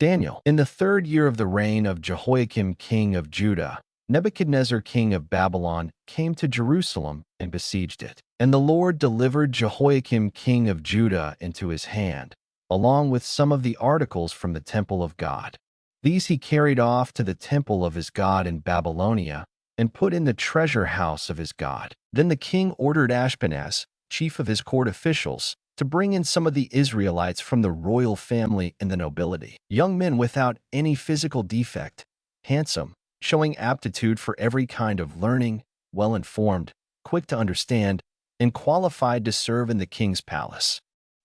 Daniel. In the 3rd year of the reign of Jehoiakim king of Judah, Nebuchadnezzar king of Babylon came to Jerusalem and besieged it. And the Lord delivered Jehoiakim king of Judah into his hand, along with some of the articles from the temple of God. These he carried off to the temple of his God in Babylonia and put in the treasure house of his God. Then the king ordered Ashpenaz, chief of his court officials, to bring in some of the Israelites from the royal family and the nobility, young men without any physical defect, handsome, showing aptitude for every kind of learning, well-informed, quick to understand, and qualified to serve in the king's palace.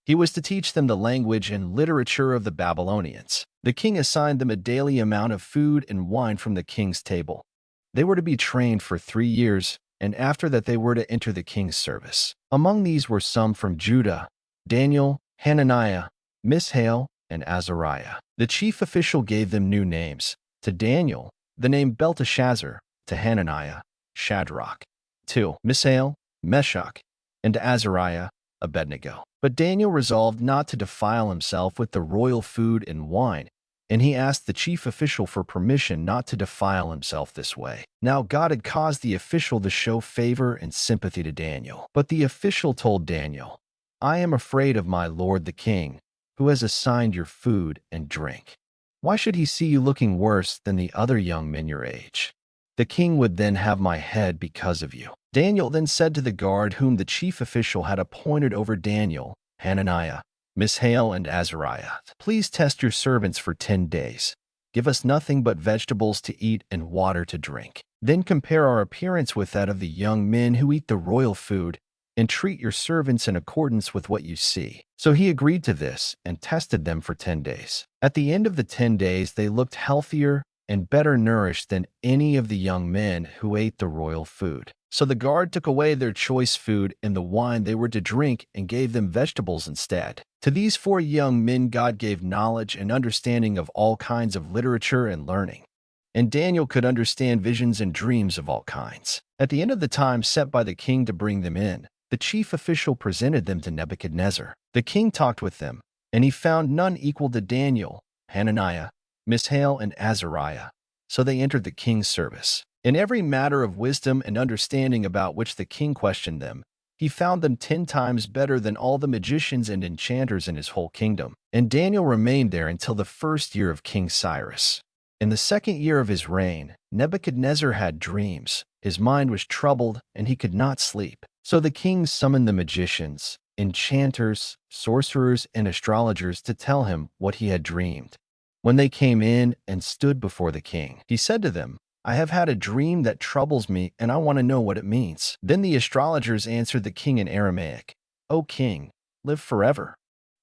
He was to teach them the language and literature of the Babylonians. The king assigned them a daily amount of food and wine from the king's table. They were to be trained for 3 years, and after that they were to enter the king's service. Among these were some from Judah: Daniel, Hananiah, Mishael, and Azariah. The chief official gave them new names. To Daniel, the name Belteshazzar; to Hananiah, Shadrach; to Mishael, Meshach; and to Azariah, Abednego. But Daniel resolved not to defile himself with the royal food and wine, and he asked the chief official for permission not to defile himself this way. Now God had caused the official to show favor and sympathy to Daniel. But the official told Daniel, "I am afraid of my lord the king, who has assigned your food and drink. Why should he see you looking worse than the other young men your age? The king would then have my head because of you." Daniel then said to the guard whom the chief official had appointed over Daniel, Hananiah, Mishael, and Azariah, "Please test your servants for 10 days. Give us nothing but vegetables to eat and water to drink. Then compare our appearance with that of the young men who eat the royal food, and treat your servants in accordance with what you see." So he agreed to this and tested them for 10 days. At the end of the 10 days, they looked healthier and better nourished than any of the young men who ate the royal food. So the guard took away their choice food and the wine they were to drink and gave them vegetables instead. To these 4 young men God gave knowledge and understanding of all kinds of literature and learning. And Daniel could understand visions and dreams of all kinds. At the end of the time set by the king to bring them in, the chief official presented them to Nebuchadnezzar. The king talked with them, and he found none equal to Daniel, Hananiah, Mishael, and Azariah. So they entered the king's service. In every matter of wisdom and understanding about which the king questioned them, he found them 10 times better than all the magicians and enchanters in his whole kingdom. And Daniel remained there until the 1st year of King Cyrus. In the 2nd year of his reign, Nebuchadnezzar had dreams. His mind was troubled, and he could not sleep. So the king summoned the magicians, enchanters, sorcerers, and astrologers to tell him what he had dreamed. When they came in and stood before the king, he said to them, "I have had a dream that troubles me, and I want to know what it means." Then the astrologers answered the king in Aramaic, "O king, live forever.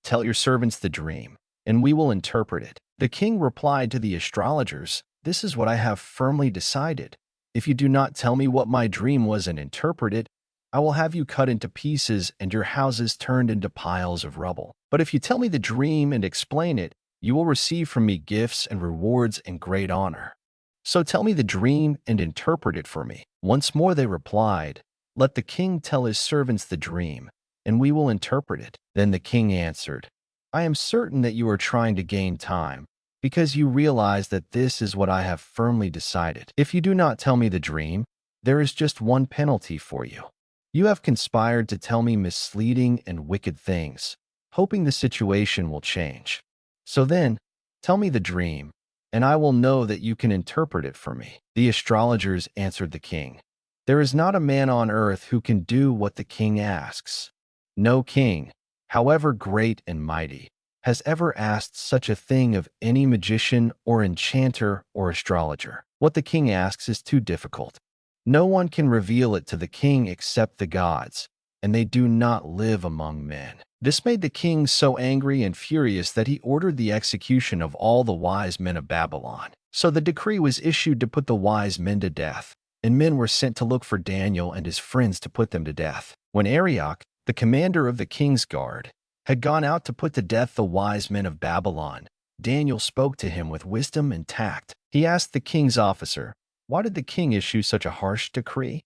Tell your servants the dream, and we will interpret it." The king replied to the astrologers, "This is what I have firmly decided. If you do not tell me what my dream was and interpret it, I will have you cut into pieces and your houses turned into piles of rubble. But if you tell me the dream and explain it, you will receive from me gifts and rewards and great honor. So tell me the dream and interpret it for me." Once more they replied, "Let the king tell his servants the dream, and we will interpret it." Then the king answered, "I am certain that you are trying to gain time, because you realize that this is what I have firmly decided. If you do not tell me the dream, there is just one penalty for you. You have conspired to tell me misleading and wicked things, hoping the situation will change. So then, tell me the dream, and I will know that you can interpret it for me." The astrologers answered the king, "There is not a man on earth who can do what the king asks. No king, however great and mighty, has ever asked such a thing of any magician or enchanter or astrologer. What the king asks is too difficult. No one can reveal it to the king except the gods, and they do not live among men." This made the king so angry and furious that he ordered the execution of all the wise men of Babylon. So the decree was issued to put the wise men to death, and men were sent to look for Daniel and his friends to put them to death. When Arioch, the commander of the king's guard, had gone out to put to death the wise men of Babylon, Daniel spoke to him with wisdom and tact. He asked the king's officer, "Why did the king issue such a harsh decree?"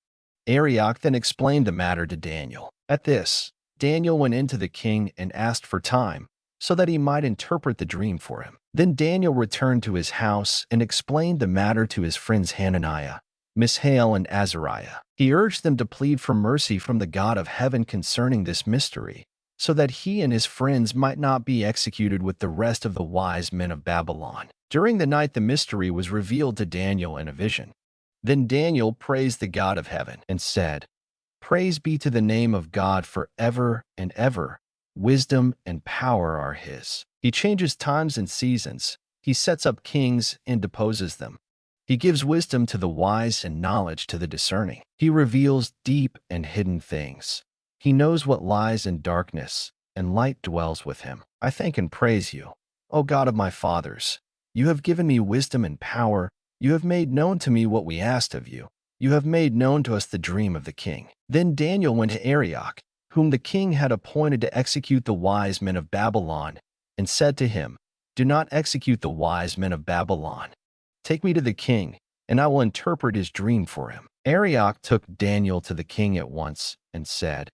Arioch then explained the matter to Daniel. At this, Daniel went into the king and asked for time, so that he might interpret the dream for him. Then Daniel returned to his house and explained the matter to his friends Hananiah, Mishael, and Azariah. He urged them to plead for mercy from the God of heaven concerning this mystery, so that he and his friends might not be executed with the rest of the wise men of Babylon. During the night, the mystery was revealed to Daniel in a vision. Then Daniel praised the God of heaven and said, "Praise be to the name of God forever and ever. Wisdom and power are his. He changes times and seasons. He sets up kings and deposes them. He gives wisdom to the wise and knowledge to the discerning. He reveals deep and hidden things. He knows what lies in darkness, and light dwells with him. I thank and praise you, O God of my fathers. You have given me wisdom and power. You have made known to me what we asked of you. You have made known to us the dream of the king." Then Daniel went to Arioch, whom the king had appointed to execute the wise men of Babylon, and said to him, "Do not execute the wise men of Babylon. Take me to the king, and I will interpret his dream for him." Arioch took Daniel to the king at once and said,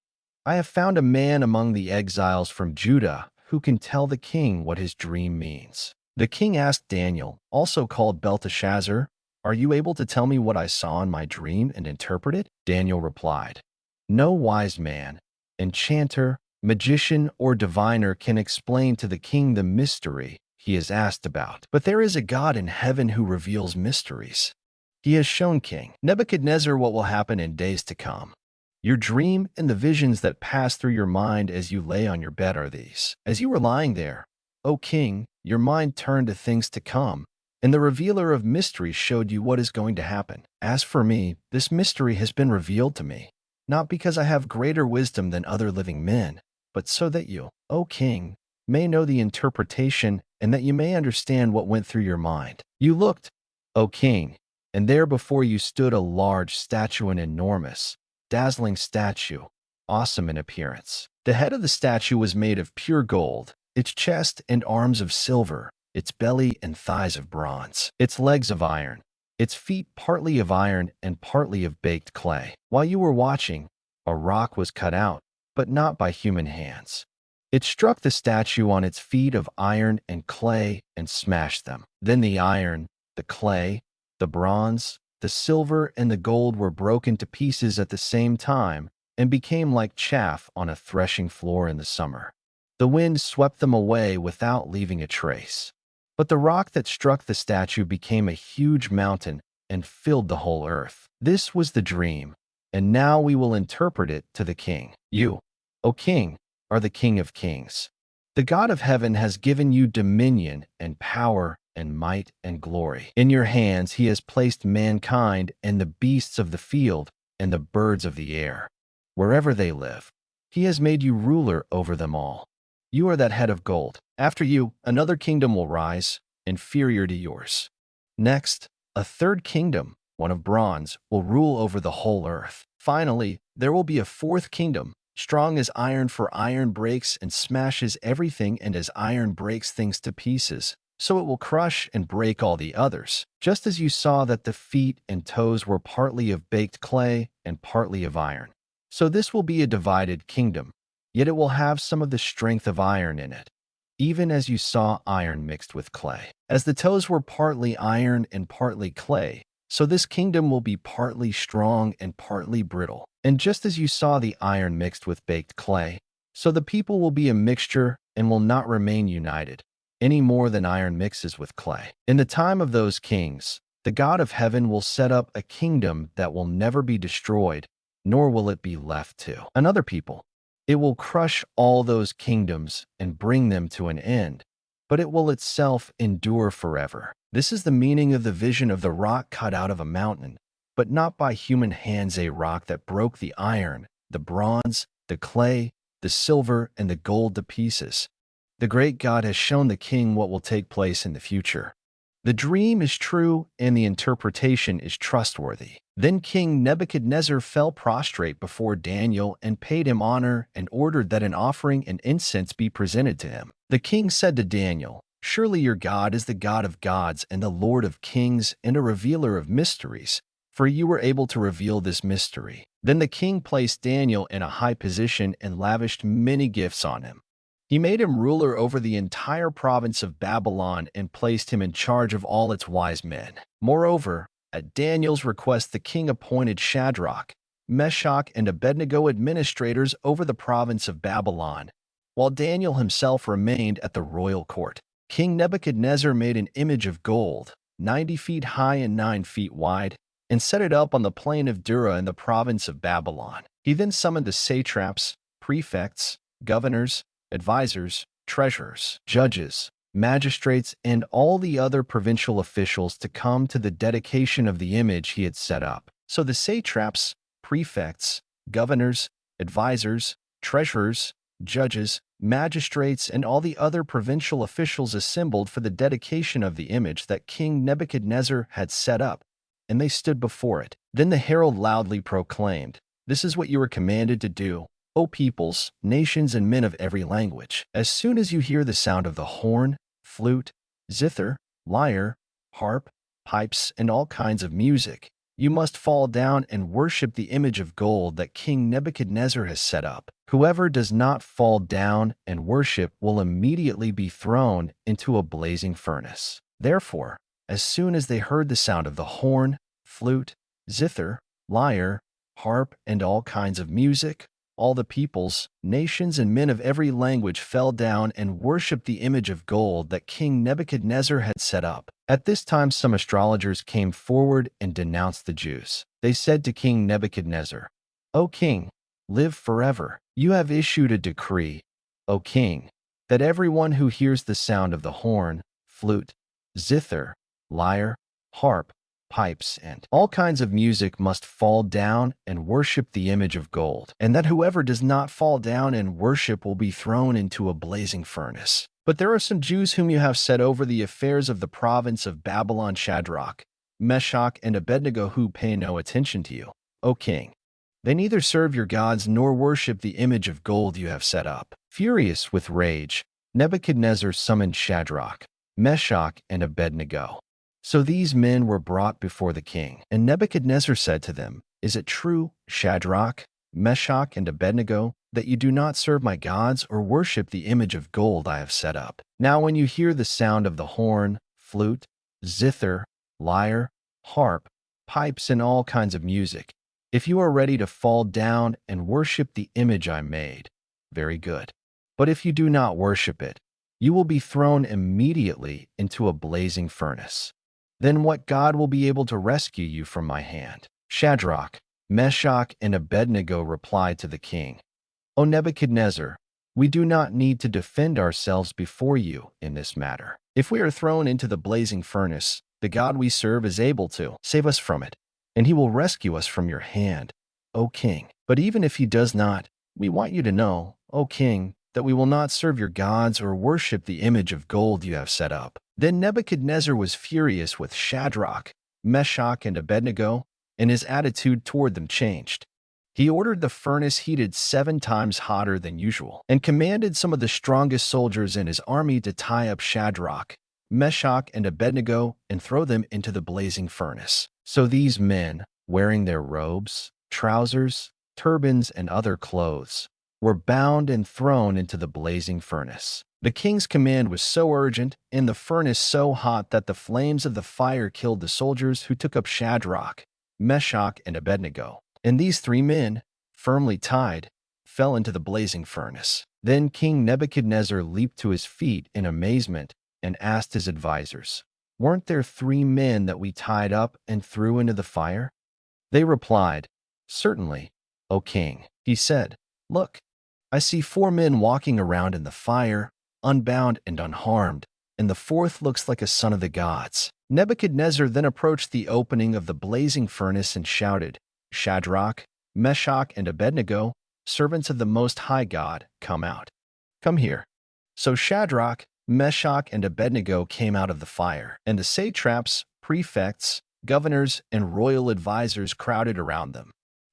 "I have found a man among the exiles from Judah who can tell the king what his dream means." The king asked Daniel, also called Belteshazzar, "Are you able to tell me what I saw in my dream and interpret it?" Daniel replied, "No wise man, enchanter, magician, or diviner can explain to the king the mystery he is asked about. But there is a God in heaven who reveals mysteries. He has shown King Nebuchadnezzar what will happen in days to come. Your dream and the visions that pass through your mind as you lay on your bed are these. As you were lying there, O king, your mind turned to things to come, and the revealer of mysteries showed you what is going to happen. As for me, this mystery has been revealed to me, not because I have greater wisdom than other living men, but so that you, O king, may know the interpretation and that you may understand what went through your mind. You looked, O king, and there before you stood a large statue, an enormous, dazzling statue, awesome in appearance. The head of the statue was made of pure gold, its chest and arms of silver, its belly and thighs of bronze, its legs of iron, its feet partly of iron and partly of baked clay. While you were watching, a rock was cut out, but not by human hands. It struck the statue on its feet of iron and clay and smashed them. Then the iron, the clay, the bronze, the silver, and the gold were broken to pieces at the same time and became like chaff on a threshing floor in the summer. The wind swept them away without leaving a trace. But the rock that struck the statue became a huge mountain and filled the whole earth. This was the dream, and now we will interpret it to the king. You, O king, are the King of kings. The God of heaven has given you dominion and power and might and glory. In your hands he has placed mankind and the beasts of the field and the birds of the air. Wherever they live, he has made you ruler over them all. You are that head of gold. After you, another kingdom will rise, inferior to yours. Next, a third kingdom, one of bronze, will rule over the whole earth. Finally, there will be a fourth kingdom, strong as iron, for iron breaks and smashes everything, and as iron breaks things to pieces, so it will crush and break all the others. Just as you saw that the feet and toes were partly of baked clay and partly of iron. So this will be a divided kingdom, yet it will have some of the strength of iron in it, even as you saw iron mixed with clay. As the toes were partly iron and partly clay, so this kingdom will be partly strong and partly brittle. And just as you saw the iron mixed with baked clay, so the people will be a mixture and will not remain united, any more than iron mixes with clay. In the time of those kings, the God of heaven will set up a kingdom that will never be destroyed, nor will it be left to another people. It will crush all those kingdoms and bring them to an end, but it will itself endure forever. This is the meaning of the vision of the rock cut out of a mountain, but not by human hands, a rock that broke the iron, the bronze, the clay, the silver, and the gold to pieces. The great God has shown the king what will take place in the future. The dream is true and the interpretation is trustworthy. Then King Nebuchadnezzar fell prostrate before Daniel and paid him honor and ordered that an offering and incense be presented to him. The king said to Daniel, "Surely your God is the God of gods and the Lord of kings and a revealer of mysteries, for you were able to reveal this mystery." Then the king placed Daniel in a high position and lavished many gifts on him. He made him ruler over the entire province of Babylon and placed him in charge of all its wise men. Moreover, at Daniel's request, the king appointed Shadrach, Meshach, and Abednego administrators over the province of Babylon, while Daniel himself remained at the royal court. King Nebuchadnezzar made an image of gold, 90 feet high and 9 feet wide, and set it up on the plain of Dura in the province of Babylon. He then summoned the satraps, prefects, governors, advisors, treasurers, judges, magistrates, and all the other provincial officials to come to the dedication of the image he had set up. So the satraps, prefects, governors, advisors, treasurers, judges, magistrates, and all the other provincial officials assembled for the dedication of the image that King Nebuchadnezzar had set up, and they stood before it. Then the herald loudly proclaimed, "This is what you are commanded to do, O peoples, nations, and men of every language. As soon as you hear the sound of the horn, flute, zither, lyre, harp, pipes, and all kinds of music, you must fall down and worship the image of gold that King Nebuchadnezzar has set up. Whoever does not fall down and worship will immediately be thrown into a blazing furnace." Therefore, as soon as they heard the sound of the horn, flute, zither, lyre, harp, and all kinds of music, all the peoples, nations, and men of every language fell down and worshipped the image of gold that King Nebuchadnezzar had set up. At this time, some astrologers came forward and denounced the Jews. They said to King Nebuchadnezzar, "O king, live forever. You have issued a decree, O king, that everyone who hears the sound of the horn, flute, zither, lyre, harp, pipes, and all kinds of music must fall down and worship the image of gold, and that whoever does not fall down and worship will be thrown into a blazing furnace. But there are some Jews whom you have set over the affairs of the province of Babylon, Shadrach, Meshach, and Abednego, who pay no attention to you, O king. They neither serve your gods nor worship the image of gold you have set up." Furious with rage, Nebuchadnezzar summoned Shadrach, Meshach, and Abednego. So these men were brought before the king, and Nebuchadnezzar said to them, "Is it true, Shadrach, Meshach, and Abednego, that you do not serve my gods or worship the image of gold I have set up? Now when you hear the sound of the horn, flute, zither, lyre, harp, pipes, and all kinds of music, if you are ready to fall down and worship the image I made, very good. But if you do not worship it, you will be thrown immediately into a blazing furnace. Then what God will be able to rescue you from my hand?" Shadrach, Meshach, and Abednego replied to the king, "O Nebuchadnezzar, we do not need to defend ourselves before you in this matter. If we are thrown into the blazing furnace, the God we serve is able to save us from it, and he will rescue us from your hand, O king. But even if he does not, we want you to know, O king, that we will not serve your gods or worship the image of gold you have set up." Then Nebuchadnezzar was furious with Shadrach, Meshach, and Abednego, and his attitude toward them changed. He ordered the furnace heated 7 times hotter than usual, and commanded some of the strongest soldiers in his army to tie up Shadrach, Meshach, and Abednego and throw them into the blazing furnace. So these men, wearing their robes, trousers, turbans, and other clothes, were bound and thrown into the blazing furnace. The king's command was so urgent and the furnace so hot that the flames of the fire killed the soldiers who took up Shadrach, Meshach, and Abednego. And these 3 men, firmly tied, fell into the blazing furnace. Then King Nebuchadnezzar leaped to his feet in amazement and asked his advisors, "Weren't there 3 men that we tied up and threw into the fire?" They replied, "Certainly, O king." He said, "Look, I see 4 men walking around in the fire, unbound and unharmed, and the 4th looks like a son of the gods." Nebuchadnezzar then approached the opening of the blazing furnace and shouted, "Shadrach, Meshach, and Abednego, servants of the Most High God, come out. Come here." So Shadrach, Meshach, and Abednego came out of the fire, and the satraps, prefects, governors, and royal advisors crowded around them.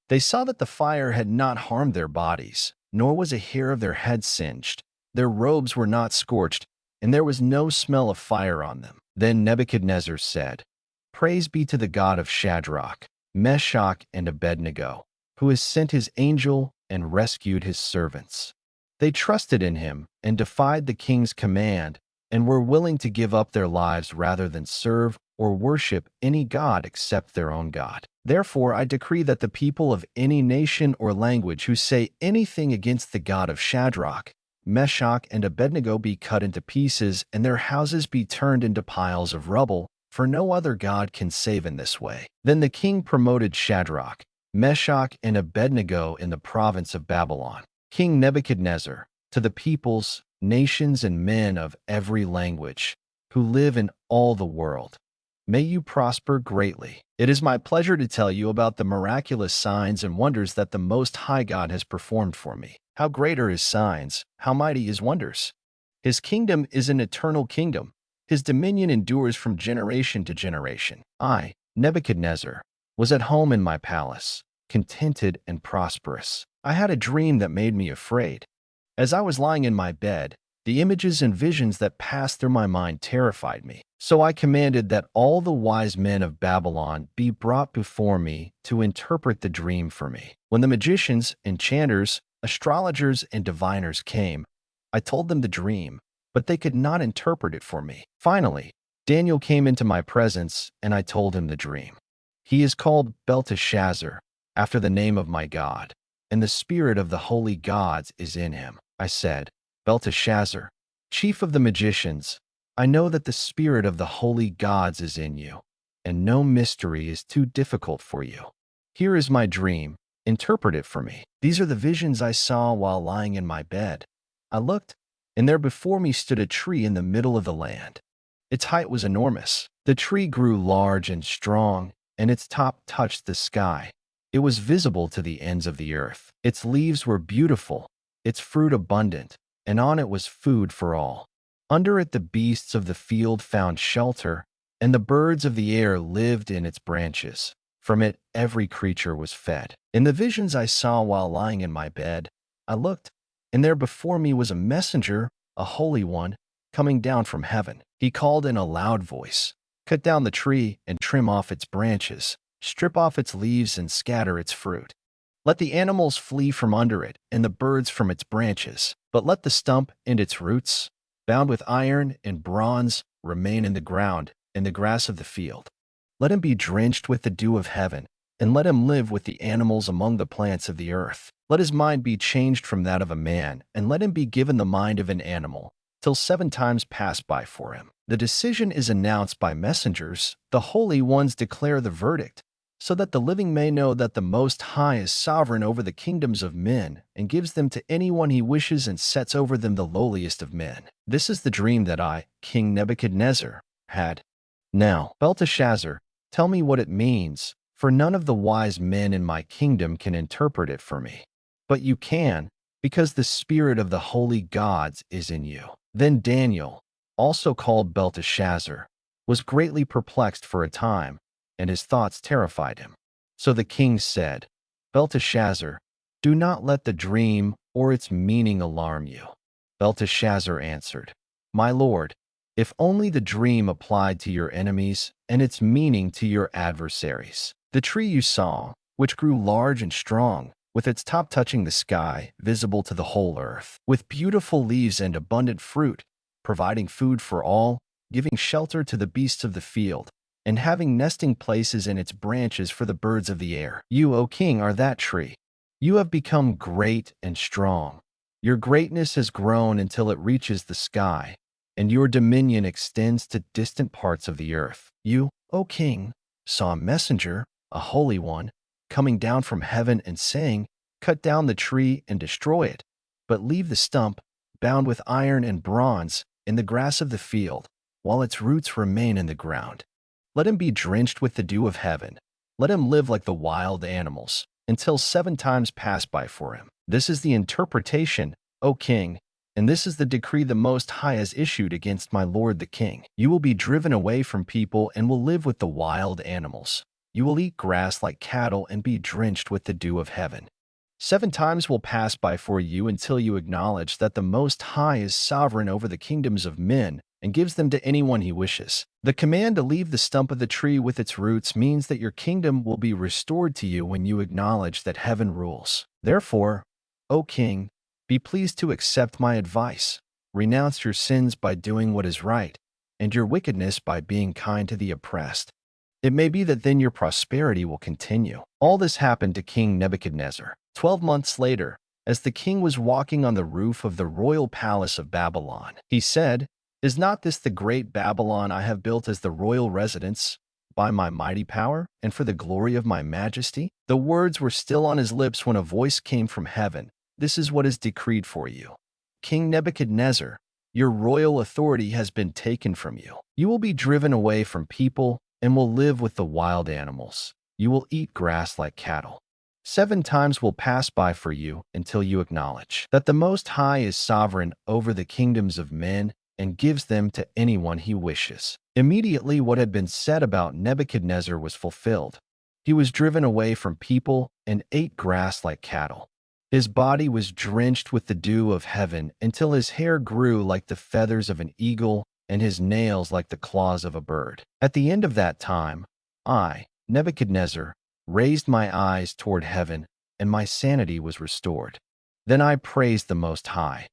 They saw that the fire had not harmed their bodies, nor was a hair of their head singed. Their robes were not scorched, and there was no smell of fire on them. Then Nebuchadnezzar said, "Praise be to the God of Shadrach, Meshach, and Abednego, who has sent his angel and rescued his servants." They trusted in him and defied the king's command and were willing to give up their lives rather than serve or worship any god except their own God. Therefore, I decree that the people of any nation or language who say anything against the God of Shadrach, Meshach, and Abednego be cut into pieces and their houses be turned into piles of rubble, for no other God can save in this way. Then the king promoted Shadrach, Meshach, and Abednego in the province of Babylon. King Nebuchadnezzar, to the peoples, nations, and men of every language who live in all the world, may you prosper greatly. It is my pleasure to tell you about the miraculous signs and wonders that the Most High God has performed for me. How great are his signs, how mighty his wonders. His kingdom is an eternal kingdom. His dominion endures from generation to generation. I, Nebuchadnezzar, was at home in my palace, contented and prosperous. I had a dream that made me afraid. As I was lying in my bed, the images and visions that passed through my mind terrified me. So I commanded that all the wise men of Babylon be brought before me to interpret the dream for me. When the magicians, enchanters, astrologers, and diviners came, I told them the dream, but they could not interpret it for me. Finally, Daniel came into my presence, and I told him the dream. He is called Belteshazzar, after the name of my God, and the spirit of the holy gods is in him. I said, Belteshazzar, chief of the magicians, I know that the spirit of the holy gods is in you, and no mystery is too difficult for you. Here is my dream. Interpret it for me. These are the visions I saw while lying in my bed. I looked, and there before me stood a tree in the middle of the land. Its height was enormous. The tree grew large and strong, and its top touched the sky. It was visible to the ends of the earth. Its leaves were beautiful, its fruit abundant, and on it was food for all. Under it the beasts of the field found shelter, and the birds of the air lived in its branches. From it every creature was fed. In the visions I saw while lying in my bed, I looked, and there before me was a messenger, a holy one, coming down from heaven. He called in a loud voice, "Cut down the tree and trim off its branches, strip off its leaves and scatter its fruit. Let the animals flee from under it and the birds from its branches, but let the stump and its roots, bound with iron and bronze, remain in the ground, in the grass of the field. Let him be drenched with the dew of heaven, and let him live with the animals among the plants of the earth. Let his mind be changed from that of a man, and let him be given the mind of an animal, till 7 times pass by for him. The decision is announced by messengers. The holy ones declare the verdict, so that the living may know that the Most High is sovereign over the kingdoms of men, and gives them to anyone he wishes and sets over them the lowliest of men. This is the dream that I, King Nebuchadnezzar, had. Now, Belteshazzar, tell me what it means, for none of the wise men in my kingdom can interpret it for me. But you can, because the spirit of the holy gods is in you." Then Daniel, also called Belteshazzar, was greatly perplexed for a time, and his thoughts terrified him. So the king said, "Belteshazzar, do not let the dream or its meaning alarm you." Belteshazzar answered, "My lord, if only the dream applied to your enemies and its meaning to your adversaries. The tree you saw, which grew large and strong, with its top touching the sky, visible to the whole earth, with beautiful leaves and abundant fruit, providing food for all, giving shelter to the beasts of the field, and having nesting places in its branches for the birds of the air. You, O king, are that tree. You have become great and strong. Your greatness has grown until it reaches the sky, and your dominion extends to distant parts of the earth. You, O king, saw a messenger, a holy one, coming down from heaven and saying, 'Cut down the tree and destroy it, but leave the stump, bound with iron and bronze, in the grass of the field, while its roots remain in the ground. Let him be drenched with the dew of heaven. Let him live like the wild animals, until 7 times pass by for him.' This is the interpretation, O king, and this is the decree the Most High has issued against my lord the king. You will be driven away from people and will live with the wild animals. You will eat grass like cattle and be drenched with the dew of heaven. 7 times will pass by for you until you acknowledge that the Most High is sovereign over the kingdoms of men and gives them to anyone he wishes. The command to leave the stump of the tree with its roots means that your kingdom will be restored to you when you acknowledge that heaven rules. Therefore, O king, Be pleased to accept my advice. Renounce your sins by doing what is right, and your wickedness by being kind to the oppressed. It may be that then your prosperity will continue." All this happened to King Nebuchadnezzar. 12 months later, as the king was walking on the roof of the royal palace of Babylon, he said, "Is not this the great Babylon I have built as the royal residence by my mighty power and for the glory of my majesty?" The words were still on his lips when a voice came from heaven. "This is what is decreed for you. King Nebuchadnezzar, your royal authority has been taken from you. You will be driven away from people and will live with the wild animals. You will eat grass like cattle. 7 times will pass by for you until you acknowledge that the Most High is sovereign over the kingdoms of men and gives them to anyone he wishes." Immediately what had been said about Nebuchadnezzar was fulfilled. He was driven away from people and ate grass like cattle. His body was drenched with the dew of heaven until his hair grew like the feathers of an eagle and his nails like the claws of a bird. At the end of that time, I, Nebuchadnezzar, raised my eyes toward heaven, and my sanity was restored. Then I praised the Most High.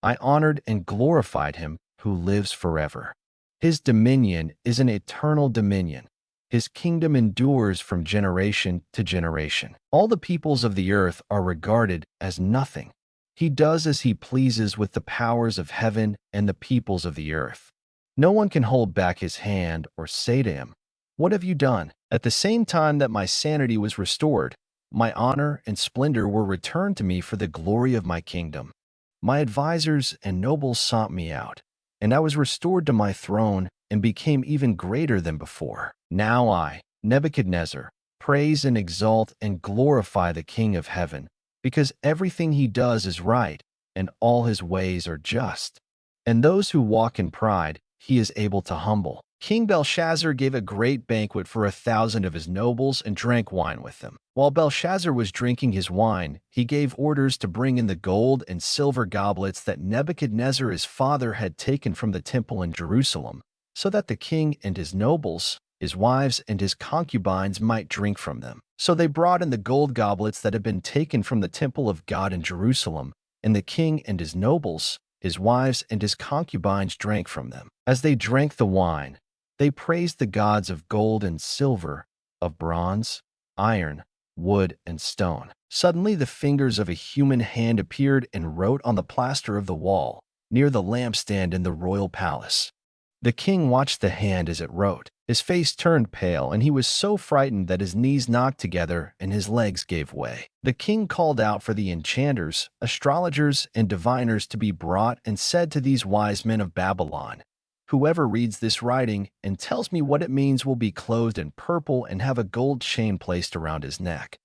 I honored and glorified him who lives forever. His dominion is an eternal dominion. His kingdom endures from generation to generation. All the peoples of the earth are regarded as nothing. He does as he pleases with the powers of heaven and the peoples of the earth. No one can hold back his hand or say to him, "What have you done?" At the same time that my sanity was restored, my honor and splendor were returned to me for the glory of my kingdom. My advisors and nobles sought me out, and I was restored to my throne and became even greater than before. Now I, Nebuchadnezzar, praise and exalt and glorify the King of heaven, because everything he does is right, and all his ways are just. And those who walk in pride, he is able to humble. King Belshazzar gave a great banquet for 1,000 of his nobles and drank wine with them. While Belshazzar was drinking his wine, he gave orders to bring in the gold and silver goblets that Nebuchadnezzar his father had taken from the temple in Jerusalem, so that the king and his nobles, his wives, and his concubines might drink from them. So they brought in the gold goblets that had been taken from the temple of God in Jerusalem, and the king and his nobles, his wives, and his concubines drank from them. As they drank the wine, they praised the gods of gold and silver, of bronze, iron, wood, and stone. Suddenly the fingers of a human hand appeared and wrote on the plaster of the wall, near the lampstand in the royal palace. The king watched the hand as it wrote. His face turned pale, and he was so frightened that his knees knocked together and his legs gave way. The king called out for the enchanters, astrologers, and diviners to be brought and said to these wise men of Babylon, "Whoever reads this writing and tells me what it means will be clothed in purple and have a gold chain placed around his neck,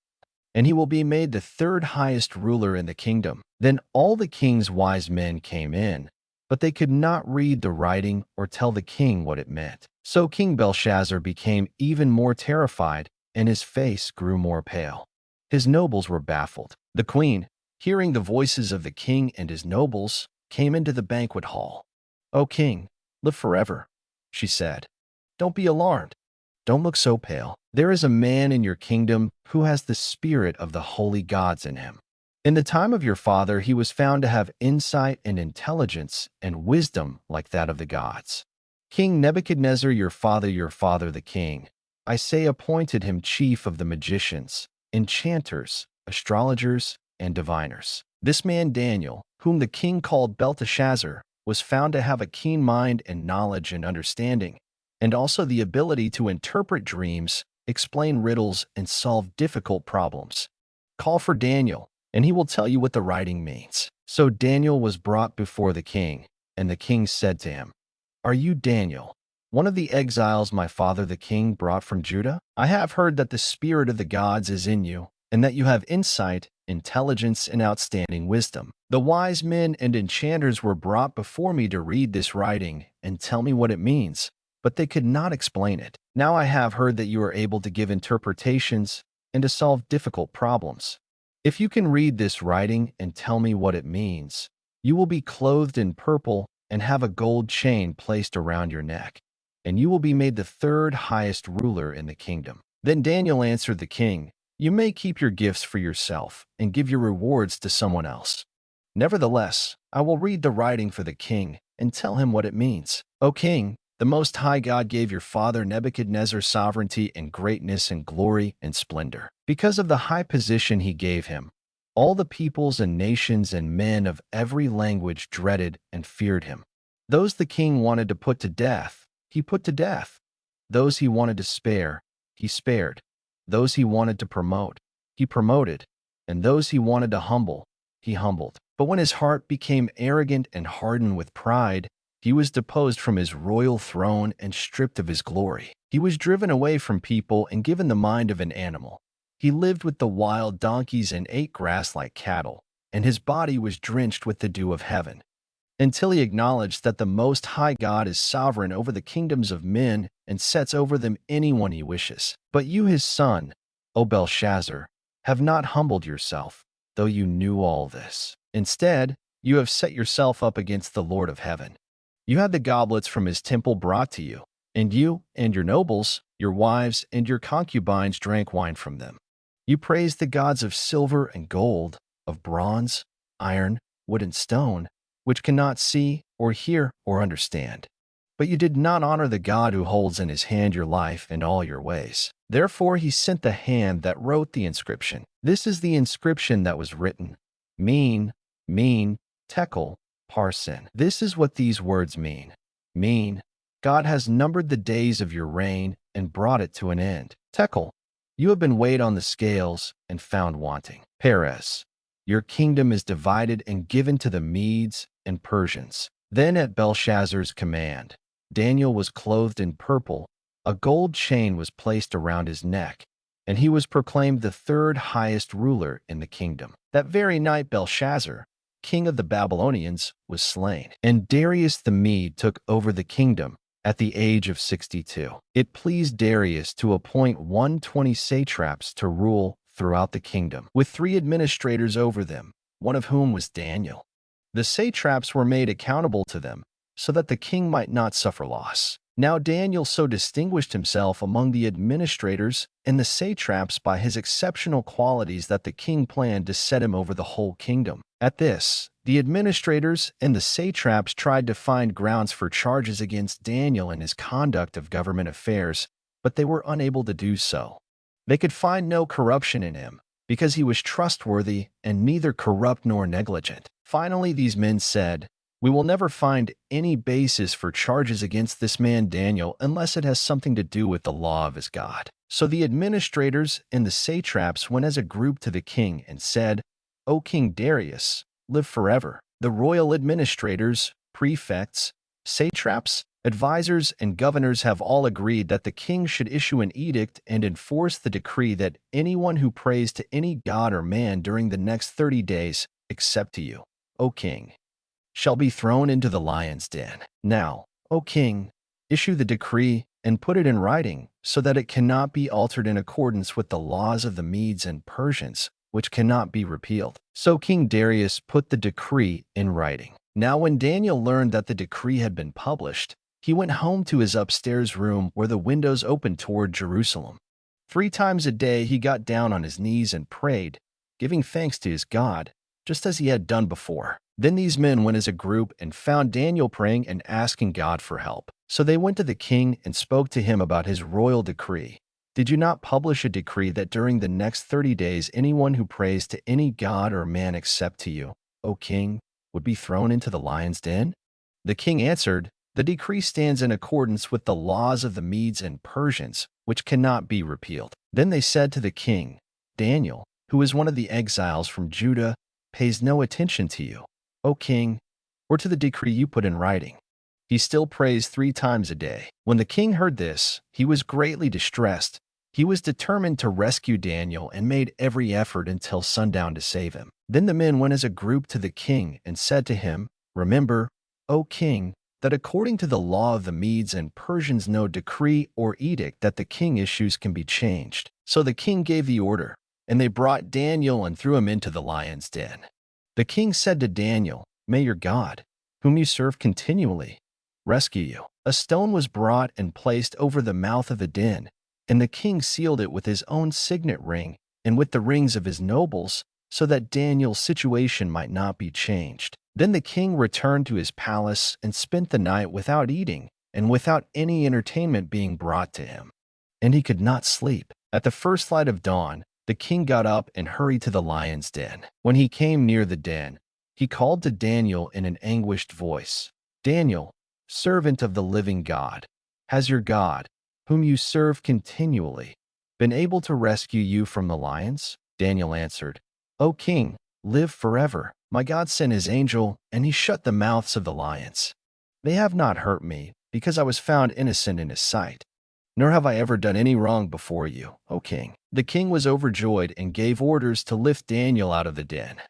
and he will be made the third highest ruler in the kingdom." Then all the king's wise men came in, but they could not read the writing or tell the king what it meant. So King Belshazzar became even more terrified, and his face grew more pale. His nobles were baffled. The queen, hearing the voices of the king and his nobles, came into the banquet hall. "O king, live forever," she said. "Don't be alarmed. Don't look so pale. There is a man in your kingdom who has the spirit of the holy gods in him. In the time of your father, he was found to have insight and intelligence and wisdom like that of the gods. King Nebuchadnezzar, your father the king, I say appointed him chief of the magicians, enchanters, astrologers, and diviners. This man Daniel, whom the king called Belteshazzar, was found to have a keen mind and knowledge and understanding, and also the ability to interpret dreams, explain riddles, and solve difficult problems. Call for Daniel, and he will tell you what the writing means." So Daniel was brought before the king, and the king said to him, "Are you Daniel, one of the exiles my father the king brought from Judah? I have heard that the spirit of the gods is in you, and that you have insight, intelligence, and outstanding wisdom. The wise men and enchanters were brought before me to read this writing and tell me what it means, but they could not explain it. Now I have heard that you are able to give interpretations and to solve difficult problems. If you can read this writing and tell me what it means, you will be clothed in purple and have a gold chain placed around your neck, and you will be made the third highest ruler in the kingdom." Then Daniel answered the king, "You may keep your gifts for yourself and give your rewards to someone else. Nevertheless, I will read the writing for the king and tell him what it means. O king, the Most High God gave your father Nebuchadnezzar sovereignty and greatness and glory and splendor. Because of the high position he gave him, all the peoples and nations and men of every language dreaded and feared him. Those the king wanted to put to death, he put to death. Those he wanted to spare, he spared. Those he wanted to promote, he promoted. And those he wanted to humble, he humbled. But when his heart became arrogant and hardened with pride, he was deposed from his royal throne and stripped of his glory. He was driven away from people and given the mind of an animal. He lived with the wild donkeys and ate grass like cattle, and his body was drenched with the dew of heaven, until he acknowledged that the Most High God is sovereign over the kingdoms of men and sets over them anyone he wishes. But you, his son, O Belshazzar, have not humbled yourself, though you knew all this. Instead, you have set yourself up against the Lord of heaven. You had the goblets from his temple brought to you, and you and your nobles, your wives, and your concubines drank wine from them. You praised the gods of silver and gold, of bronze, iron, wood, and stone, which cannot see or hear or understand. But you did not honor the God who holds in his hand your life and all your ways. Therefore he sent the hand that wrote the inscription. This is the inscription that was written: Mean, mean, tekel, parsin. This is what these words mean. Mean, God has numbered the days of your reign and brought it to an end. Tekel, you have been weighed on the scales and found wanting. Peres, your kingdom is divided and given to the Medes and Persians. Then at Belshazzar's command, Daniel was clothed in purple, a gold chain was placed around his neck, and he was proclaimed the third highest ruler in the kingdom. That very night Belshazzar, king of the Babylonians, was slain, and Darius the Mede took over the kingdom at the age of 62. It pleased Darius to appoint 120 satraps to rule throughout the kingdom, with 3 administrators over them, one of whom was Daniel. The satraps were made accountable to them, so that the king might not suffer loss. Now Daniel so distinguished himself among the administrators and the satraps by his exceptional qualities that the king planned to set him over the whole kingdom. At this, the administrators and the satraps tried to find grounds for charges against Daniel in his conduct of government affairs, but they were unable to do so. They could find no corruption in him, because he was trustworthy and neither corrupt nor negligent. Finally, these men said, "We will never find any basis for charges against this man Daniel unless it has something to do with the law of his God." So the administrators and the satraps went as a group to the king and said, "O King Darius, live forever." The royal administrators, prefects, satraps, advisors, and governors have all agreed that the king should issue an edict and enforce the decree that anyone who prays to any god or man during the next 30 days, except to you, O king, shall be thrown into the lion's den. Now, O king, issue the decree and put it in writing so that it cannot be altered in accordance with the laws of the Medes and Persians, which cannot be repealed. So King Darius put the decree in writing. Now when Daniel learned that the decree had been published, he went home to his upstairs room where the windows opened toward Jerusalem. 3 times a day he got down on his knees and prayed, giving thanks to his God, just as he had done before. Then these men went as a group and found Daniel praying and asking God for help. So they went to the king and spoke to him about his royal decree. "Did you not publish a decree that during the next 30 days anyone who prays to any god or man except to you, O king, would be thrown into the lion's den?" The king answered, "The decree stands in accordance with the laws of the Medes and Persians, which cannot be repealed." Then they said to the king, "Daniel, who is one of the exiles from Judah, pays no attention to you, O king, or to the decree you put in writing. He still prays 3 times a day." When the king heard this, he was greatly distressed. He was determined to rescue Daniel and made every effort until sundown to save him. Then the men went as a group to the king and said to him, "Remember, O king, that according to the law of the Medes and Persians no decree or edict that the king issues can be changed." So the king gave the order, and they brought Daniel and threw him into the lion's den. The king said to Daniel, "May your God, whom you serve continually, rescue you." A stone was brought and placed over the mouth of the den, and the king sealed it with his own signet ring and with the rings of his nobles, so that Daniel's situation might not be changed. Then the king returned to his palace and spent the night without eating and without any entertainment being brought to him. And he could not sleep. At the first light of dawn, the king got up and hurried to the lion's den. When he came near the den, he called to Daniel in an anguished voice, "Daniel, servant of the living God, has your God, whom you serve continually, been able to rescue you from the lions?" Daniel answered, "O king, live forever. My God sent his angel, and he shut the mouths of the lions. They have not hurt me, because I was found innocent in his sight. Nor have I ever done any wrong before you, O king." The king was overjoyed and gave orders to lift Daniel out of the den.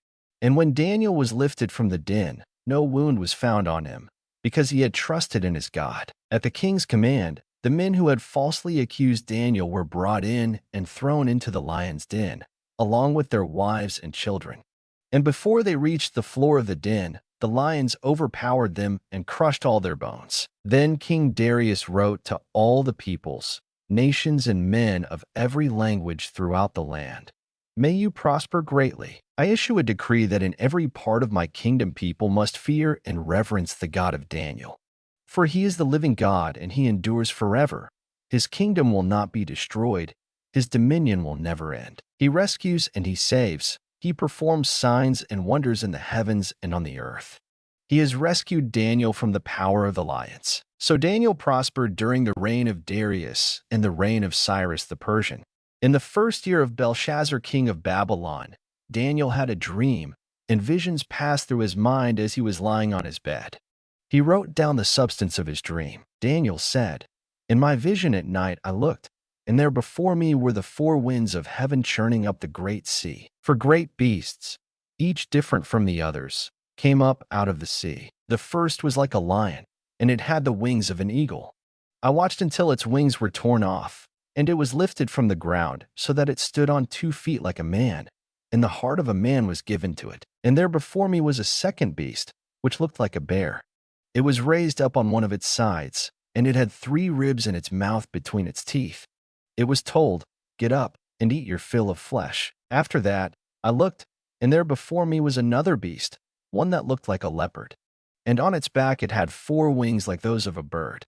And when Daniel was lifted from the den, no wound was found on him, because he had trusted in his God. At the king's command, the men who had falsely accused Daniel were brought in and thrown into the lion's den, along with their wives and children. And before they reached the floor of the den, the lions overpowered them and crushed all their bones. Then King Darius wrote to all the peoples, nations, and men of every language throughout the land, "May you prosper greatly. I issue a decree that in every part of my kingdom people must fear and reverence the God of Daniel. For he is the living God, and he endures forever. His kingdom will not be destroyed. His dominion will never end. He rescues and he saves. He performs signs and wonders in the heavens and on the earth. He has rescued Daniel from the power of the lions." So Daniel prospered during the reign of Darius and the reign of Cyrus the Persian. In the first year of Belshazzar, king of Babylon, Daniel had a dream, and visions passed through his mind as he was lying on his bed. He wrote down the substance of his dream. Daniel said, "In my vision at night I looked, and there before me were the four winds of heaven churning up the great sea. For great beasts, each different from the others, came up out of the sea. The first was like a lion, and it had the wings of an eagle. I watched until its wings were torn off, and it was lifted from the ground so that it stood on 2 feet like a man, and the heart of a man was given to it. And there before me was a second beast, which looked like a bear. It was raised up on one of its sides, and it had 3 ribs in its mouth between its teeth. It was told, 'Get up and eat your fill of flesh.' After that, I looked, and there before me was another beast, one that looked like a leopard. And on its back it had 4 wings like those of a bird.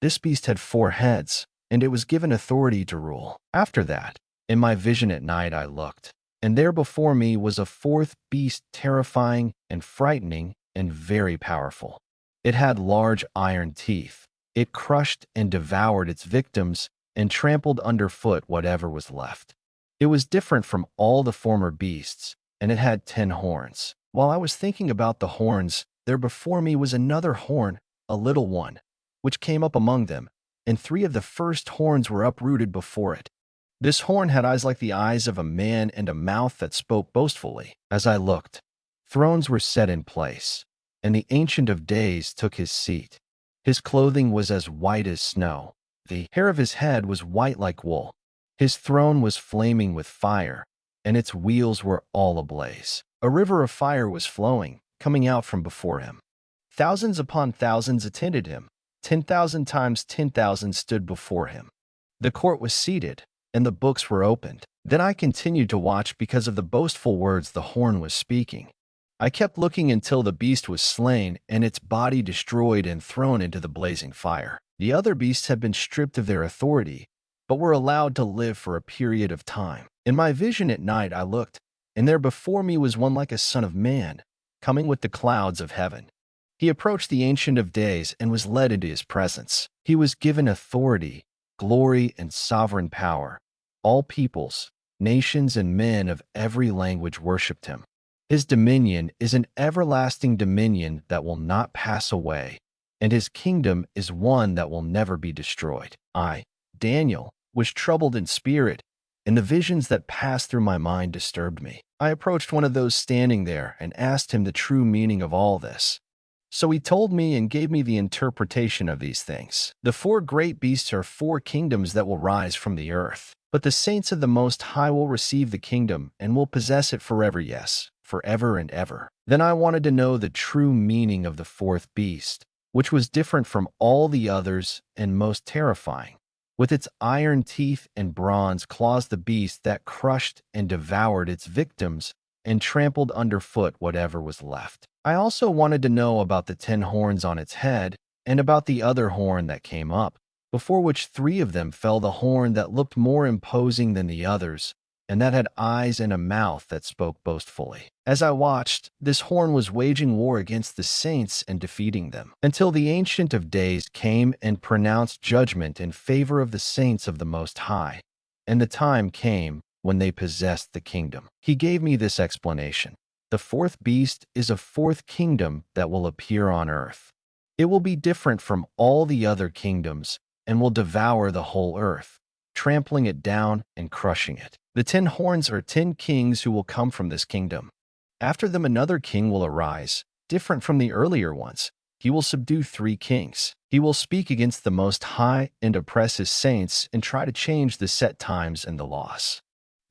This beast had 4 heads, and it was given authority to rule. After that, in my vision at night I looked, and there before me was a 4th beast, terrifying and frightening and very powerful. It had large iron teeth. It crushed and devoured its victims and trampled underfoot whatever was left. It was different from all the former beasts, and it had 10 horns. While I was thinking about the horns, there before me was another horn, a little one, which came up among them, and 3 of the first horns were uprooted before it. This horn had eyes like the eyes of a man and a mouth that spoke boastfully. As I looked, thrones were set in place, and the Ancient of Days took his seat. His clothing was as white as snow. The hair of his head was white like wool. His throne was flaming with fire, and its wheels were all ablaze. A river of fire was flowing, coming out from before him. Thousands upon thousands attended him. 10,000 times 10,000 stood before him. The court was seated, and the books were opened. Then I continued to watch because of the boastful words the horn was speaking. I kept looking until the beast was slain and its body destroyed and thrown into the blazing fire. The other beasts had been stripped of their authority, but were allowed to live for a period of time. In my vision at night I looked, and there before me was one like a son of man, coming with the clouds of heaven. He approached the Ancient of Days and was led into his presence. He was given authority, glory, and sovereign power. All peoples, nations, and men of every language worshipped him. His dominion is an everlasting dominion that will not pass away, and his kingdom is one that will never be destroyed. I, Daniel, was troubled in spirit, and the visions that passed through my mind disturbed me. I approached one of those standing there and asked him the true meaning of all this. So he told me and gave me the interpretation of these things. The 4 great beasts are 4 kingdoms that will rise from the earth. But the saints of the Most High will receive the kingdom and will possess it forever, yes, forever and ever. Then I wanted to know the true meaning of the 4th beast, which was different from all the others and most terrifying. With its iron teeth and bronze claws, the beast that crushed and devoured its victims and trampled underfoot whatever was left. I also wanted to know about the 10 horns on its head and about the other horn that came up, before which 3 of them fell, the horn that looked more imposing than the others, and that had eyes and a mouth that spoke boastfully. As I watched, this horn was waging war against the saints and defeating them, until the Ancient of Days came and pronounced judgment in favor of the saints of the Most High, and the time came when they possessed the kingdom. He gave me this explanation. The 4th beast is a 4th kingdom that will appear on earth. It will be different from all the other kingdoms and will devour the whole earth, trampling it down and crushing it. The 10 horns are 10 kings who will come from this kingdom. After them another king will arise, different from the earlier ones. He will subdue 3 kings. He will speak against the Most High and oppress his saints and try to change the set times and the laws.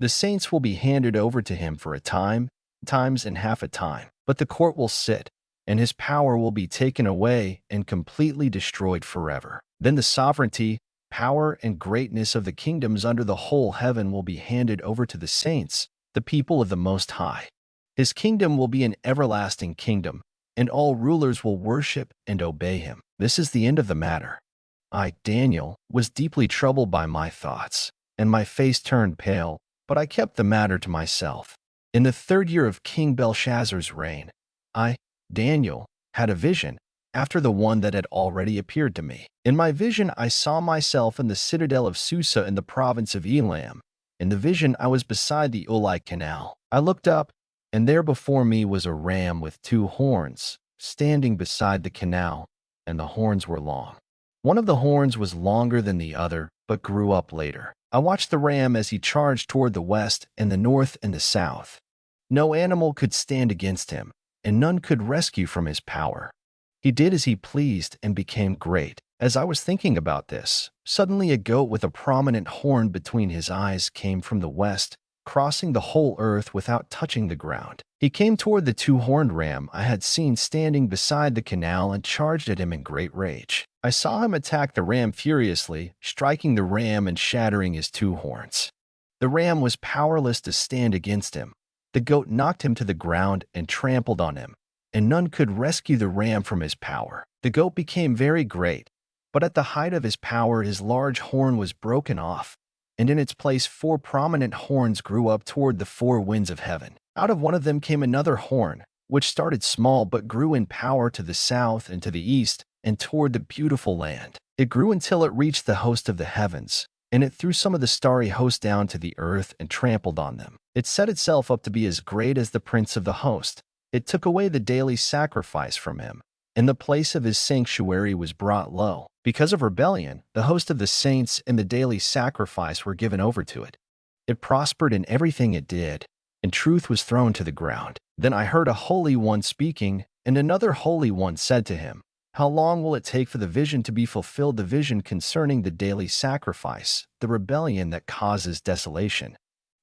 The saints will be handed over to him for a time, times and half a time, but the court will sit, and his power will be taken away and completely destroyed forever. Then the sovereignty, power, and greatness of the kingdoms under the whole heaven will be handed over to the saints, the people of the Most High. His kingdom will be an everlasting kingdom, and all rulers will worship and obey him. This is the end of the matter. I, Daniel, was deeply troubled by my thoughts, and my face turned pale, but I kept the matter to myself. In the 3rd year of King Belshazzar's reign, I, Daniel, had a vision, after the one that had already appeared to me. In my vision I saw myself in the citadel of Susa in the province of Elam. In the vision I was beside the Ulai Canal. I looked up, and there before me was a ram with 2 horns, standing beside the canal, and the horns were long. One of the horns was longer than the other, but grew up later. I watched the ram as he charged toward the west and the north and the south. No animal could stand against him, and none could rescue from his power. He did as he pleased and became great. As I was thinking about this, suddenly a goat with a prominent horn between his eyes came from the west, crossing the whole earth without touching the ground. He came toward the 2-horned ram I had seen standing beside the canal and charged at him in great rage. I saw him attack the ram furiously, striking the ram and shattering his 2 horns. The ram was powerless to stand against him. The goat knocked him to the ground and trampled on him, and none could rescue the ram from his power. The goat became very great, but at the height of his power his large horn was broken off, and in its place 4 prominent horns grew up toward the 4 winds of heaven. Out of one of them came another horn, which started small but grew in power to the south and to the east and toward the beautiful land. It grew until it reached the host of the heavens, and it threw some of the starry host down to the earth and trampled on them. It set itself up to be as great as the prince of the host. It took away the daily sacrifice from him, and the place of his sanctuary was brought low. Because of rebellion, the host of the saints and the daily sacrifice were given over to it. It prospered in everything it did, and truth was thrown to the ground. Then I heard a holy one speaking, and another holy one said to him, "How long will it take for the vision to be fulfilled, the vision concerning the daily sacrifice, the rebellion that causes desolation,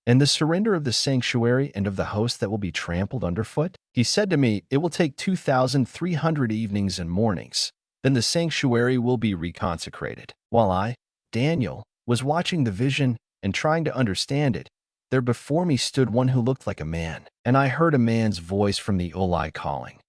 and the surrender of the sanctuary and of the host that will be trampled underfoot?" He said to me, "It will take 2,300 evenings and mornings. Then the sanctuary will be reconsecrated." While I, Daniel, was watching the vision and trying to understand it, there before me stood one who looked like a man, and I heard a man's voice from the Ulai calling,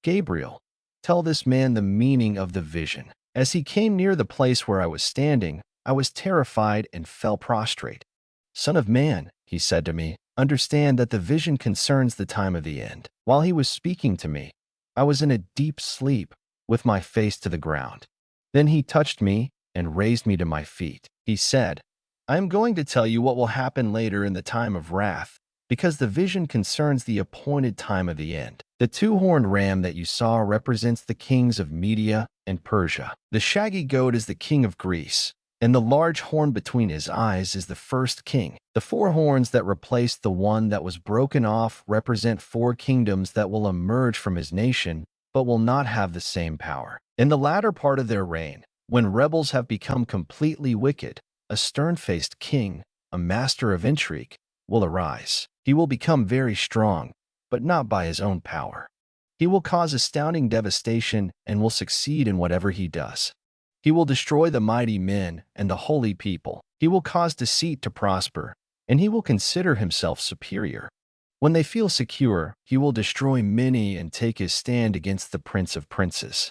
"Gabriel, tell this man the meaning of the vision." As he came near the place where I was standing, I was terrified and fell prostrate. "Son of man," he said to me, "understand that the vision concerns the time of the end." While he was speaking to me, I was in a deep sleep, with my face to the ground. Then he touched me and raised me to my feet. He said, "I am going to tell you what will happen later in the time of wrath, because the vision concerns the appointed time of the end. The 2-horned ram that you saw represents the kings of Media and Persia. The shaggy goat is the king of Greece, and the large horn between his eyes is the first king. The 4 horns that replaced the one that was broken off represent 4 kingdoms that will emerge from his nation, but will not have the same power. In the latter part of their reign, when rebels have become completely wicked, a stern-faced king, a master of intrigue, will arise. He will become very strong, but not by his own power. He will cause astounding devastation and will succeed in whatever he does. He will destroy the mighty men and the holy people. He will cause deceit to prosper, and he will consider himself superior. When they feel secure, he will destroy many and take his stand against the Prince of Princes.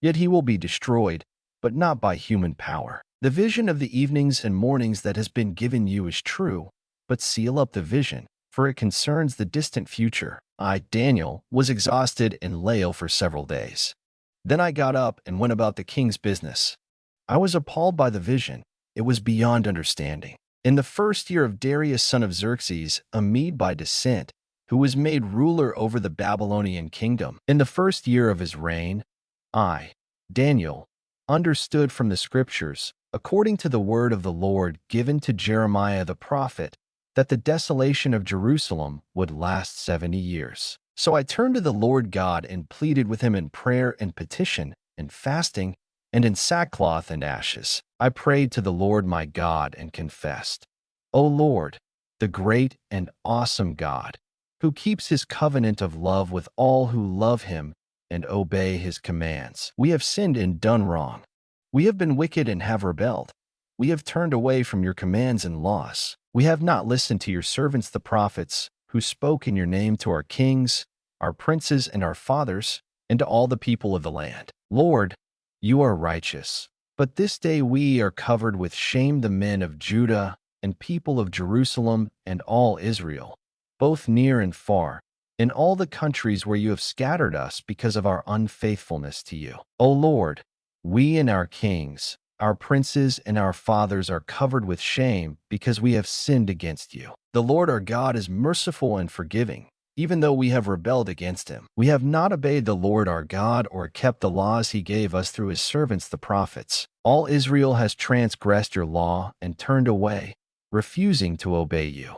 Yet he will be destroyed, but not by human power. The vision of the evenings and mornings that has been given you is true, but seal up the vision, for it concerns the distant future. I, Daniel, was exhausted and lay ill for several days. Then I got up and went about the king's business. I was appalled by the vision. It was beyond understanding. In the first year of Darius son of Xerxes, a Mede by descent, who was made ruler over the Babylonian kingdom, in the first year of his reign, I, Daniel, understood from the scriptures, according to the word of the Lord given to Jeremiah the prophet, that the desolation of Jerusalem would last 70 years. So I turned to the Lord God and pleaded with him in prayer and petition and fasting and in sackcloth and ashes. I prayed to the Lord my God and confessed, O Lord, the great and awesome God, who keeps his covenant of love with all who love him and obey his commands. We have sinned and done wrong. We have been wicked and have rebelled. We have turned away from your commands and laws. We have not listened to your servants the prophets, who spoke in your name to our kings, our princes, and our fathers, and to all the people of the land. Lord, you are righteous. But this day we are covered with shame, the men of Judah and people of Jerusalem and all Israel, both near and far, in all the countries where you have scattered us because of our unfaithfulness to you. O Lord, we and our kings, our princes and our fathers are covered with shame because we have sinned against you. The Lord our God is merciful and forgiving, even though we have rebelled against him. We have not obeyed the Lord our God or kept the laws he gave us through his servants the prophets. All Israel has transgressed your law and turned away, refusing to obey you.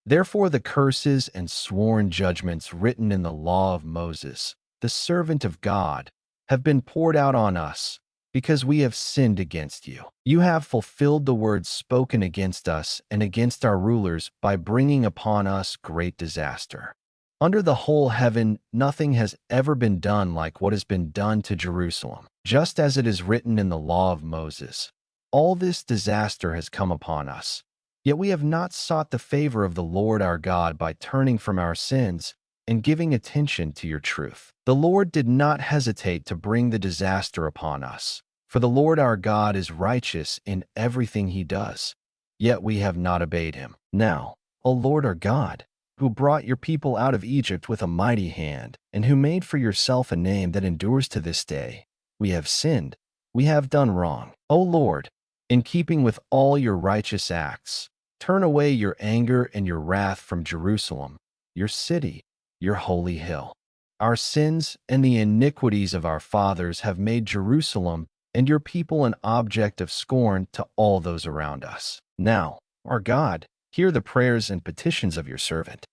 Therefore the curses and sworn judgments written in the law of Moses, the servant of God, have been poured out on us, because we have sinned against you. You have fulfilled the words spoken against us and against our rulers by bringing upon us great disaster. Under the whole heaven, nothing has ever been done like what has been done to Jerusalem, just as it is written in the law of Moses. All this disaster has come upon us. Yet we have not sought the favor of the Lord our God by turning from our sins and giving attention to your truth. The Lord did not hesitate to bring the disaster upon us, for the Lord our God is righteous in everything he does. Yet we have not obeyed him. Now, O Lord our God, who brought your people out of Egypt with a mighty hand, and who made for yourself a name that endures to this day, we have sinned, we have done wrong. O Lord, in keeping with all your righteous acts, turn away your anger and your wrath from Jerusalem, your city, your holy hill. Our sins and the iniquities of our fathers have made Jerusalem and your people an object of scorn to all those around us. Now, our God, hear the prayers and petitions of your servant.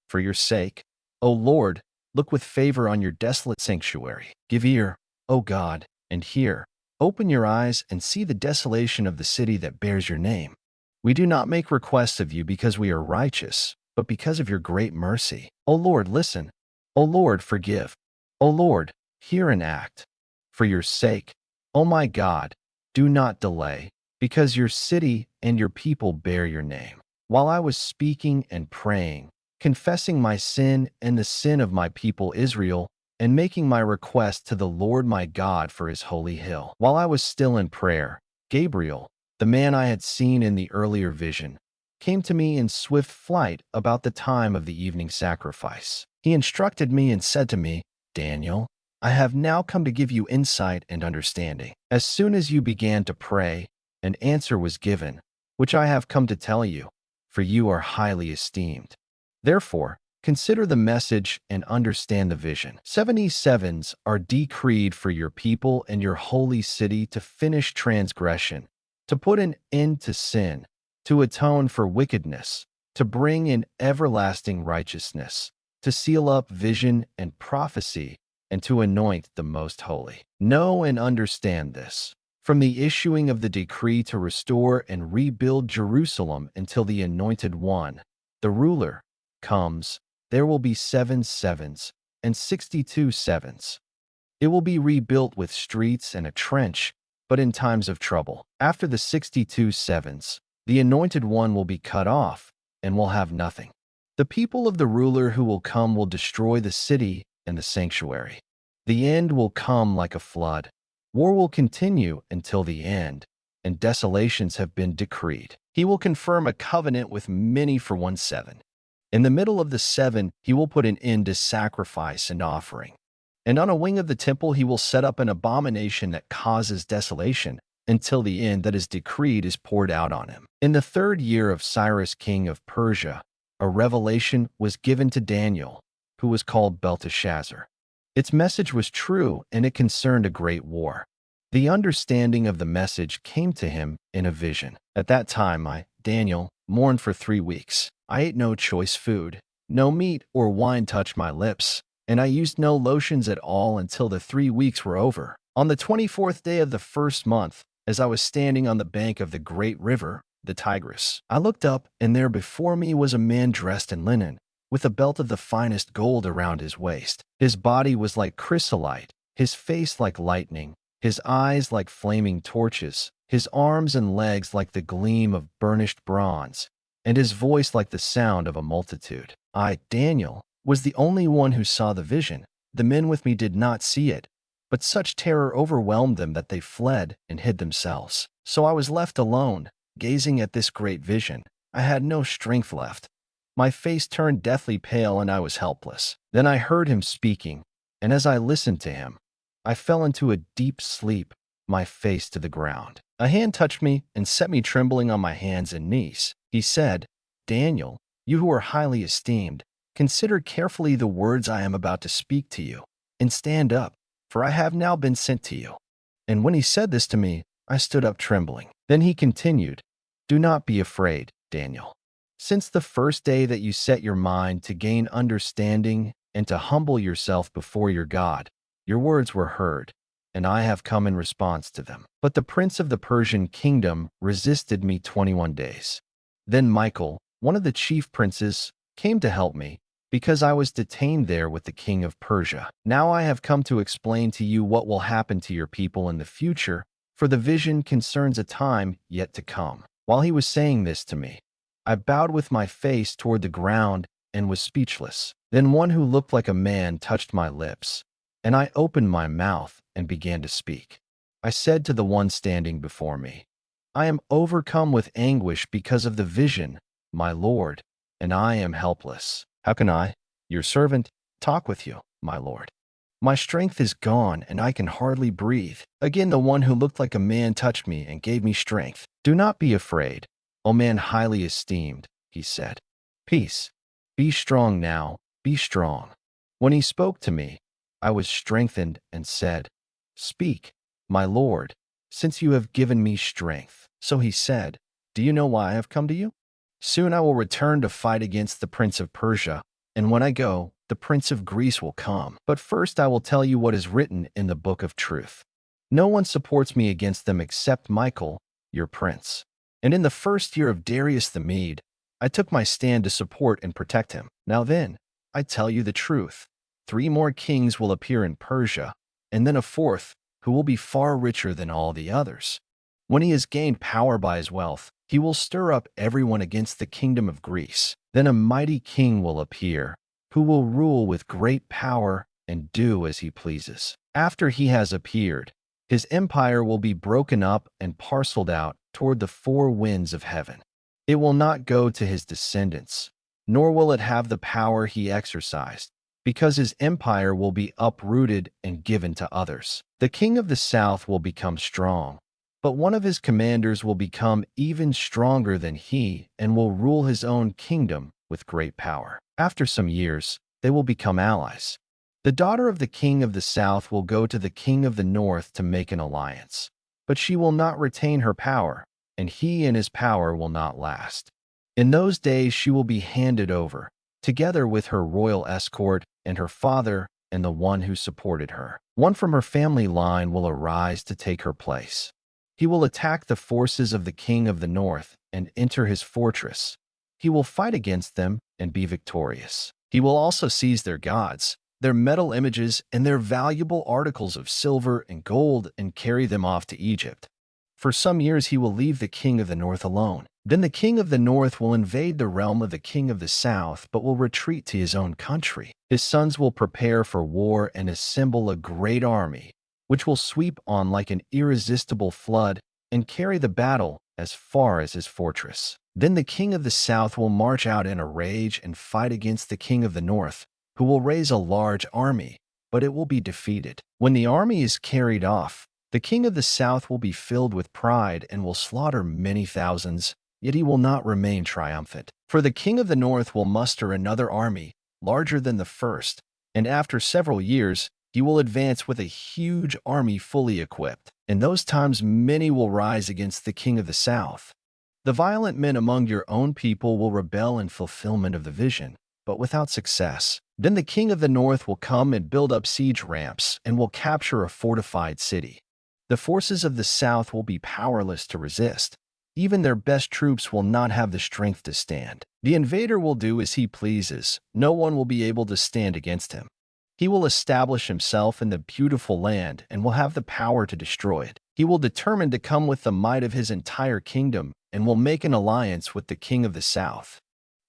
For your sake, O Lord, look with favor on your desolate sanctuary. Give ear, O God, and hear. Open your eyes and see the desolation of the city that bears your name. We do not make requests of you because we are righteous, but because of your great mercy. O Lord, listen. O Lord, forgive. O Lord, hear and act. For your sake, O my God, do not delay, because your city and your people bear your name. While I was speaking and praying, confessing my sin and the sin of my people Israel, and making my request to the Lord my God for his holy hill. While I was still in prayer, Gabriel, the man I had seen in the earlier vision, came to me in swift flight about the time of the evening sacrifice. He instructed me and said to me, Daniel, I have now come to give you insight and understanding. As soon as you began to pray, an answer was given, which I have come to tell you, for you are highly esteemed. Therefore, consider the message and understand the vision. 77s are decreed for your people and your holy city to finish transgression, to put an end to sin, to atone for wickedness, to bring in everlasting righteousness, to seal up vision and prophecy, and to anoint the most holy. Know and understand this. From the issuing of the decree to restore and rebuild Jerusalem until the Anointed One, the ruler, comes, there will be 7 sevens and 62 sevens. It will be rebuilt with streets and a trench, but in times of trouble. After the 62 sevens, the Anointed One will be cut off and will have nothing. The people of the ruler who will come will destroy the city and the sanctuary. The end will come like a flood. War will continue until the end, and desolations have been decreed. He will confirm a covenant with many for 1/7. In the middle of the 7, he will put an end to sacrifice and offering. And on a wing of the temple he will set up an abomination that causes desolation until the end that is decreed is poured out on him. In the 3rd year of Cyrus king of Persia, a revelation was given to Daniel, who was called Belteshazzar. Its message was true, and it concerned a great war. The understanding of the message came to him in a vision. At that time I, Daniel, mourned for 3 weeks. I ate no choice food. No meat or wine touched my lips, and I used no lotions at all until the 3 weeks were over. On the 24th day of the 1st month, as I was standing on the bank of the great river, the Tigris, I looked up, and there before me was a man dressed in linen, with a belt of the finest gold around his waist. His body was like chrysolite, his face like lightning, his eyes like flaming torches, his arms and legs like the gleam of burnished bronze, and his voice like the sound of a multitude. I, Daniel, was the only one who saw the vision. The men with me did not see it, but such terror overwhelmed them that they fled and hid themselves. So I was left alone, gazing at this great vision. I had no strength left. My face turned deathly pale, and I was helpless. Then I heard him speaking, and as I listened to him, I fell into a deep sleep, my face to the ground. A hand touched me and set me trembling on my hands and knees. He said, Daniel, you who are highly esteemed, consider carefully the words I am about to speak to you, and stand up, for I have now been sent to you. And when he said this to me, I stood up trembling. Then he continued, Do not be afraid, Daniel. Since the first day that you set your mind to gain understanding and to humble yourself before your God, your words were heard, and I have come in response to them. But the prince of the Persian kingdom resisted me 21 days. Then Michael, one of the chief princes, came to help me, because I was detained there with the king of Persia. Now I have come to explain to you what will happen to your people in the future, for the vision concerns a time yet to come. While he was saying this to me, I bowed with my face toward the ground and was speechless. Then one who looked like a man touched my lips, and I opened my mouth and began to speak. I said to the one standing before me, I am overcome with anguish because of the vision, my Lord, and I am helpless. How can I, your servant, talk with you, my Lord? My strength is gone, and I can hardly breathe. Again the one who looked like a man touched me and gave me strength. Do not be afraid, O man highly esteemed, he said. Peace. Be strong now, be strong. When he spoke to me, I was strengthened and said, Speak, my Lord, since you have given me strength. So he said, Do you know why I have come to you? Soon I will return to fight against the prince of Persia, and when I go, the prince of Greece will come. But first I will tell you what is written in the book of truth. No one supports me against them except Michael, your prince. And in the 1st year of Darius the Mede, I took my stand to support and protect him. Now then, I tell you the truth. 3 more kings will appear in Persia, and then a 4th, who will be far richer than all the others. When he has gained power by his wealth, he will stir up everyone against the kingdom of Greece. Then a mighty king will appear, who will rule with great power and do as he pleases. After he has appeared, his empire will be broken up and parceled out toward the 4 winds of heaven. It will not go to his descendants, nor will it have the power he exercised, because his empire will be uprooted and given to others. The king of the south will become strong, but one of his commanders will become even stronger than he and will rule his own kingdom with great power. After some years, they will become allies. The daughter of the king of the south will go to the king of the north to make an alliance, but she will not retain her power, and he and his power will not last. In those days she will be handed over, together with her royal escort and her father and the one who supported her. One from her family line will arise to take her place. He will attack the forces of the king of the north and enter his fortress. He will fight against them and be victorious. He will also seize their gods, their metal images, and their valuable articles of silver and gold and carry them off to Egypt. For some years he will leave the king of the north alone. Then the king of the north will invade the realm of the king of the south, but will retreat to his own country. His sons will prepare for war and assemble a great army, which will sweep on like an irresistible flood and carry the battle as far as his fortress. Then the king of the south will march out in a rage and fight against the king of the north, who will raise a large army, but it will be defeated. When the army is carried off, the king of the south will be filled with pride and will slaughter many thousands, yet he will not remain triumphant. For the king of the north will muster another army, larger than the first, and after several years, he will advance with a huge army fully equipped. In those times many will rise against the king of the south. The violent men among your own people will rebel in fulfillment of the vision, but without success. Then the king of the north will come and build up siege ramps and will capture a fortified city. The forces of the south will be powerless to resist. Even their best troops will not have the strength to stand. The invader will do as he pleases. No one will be able to stand against him. He will establish himself in the beautiful land and will have the power to destroy it. He will determine to come with the might of his entire kingdom and will make an alliance with the king of the south.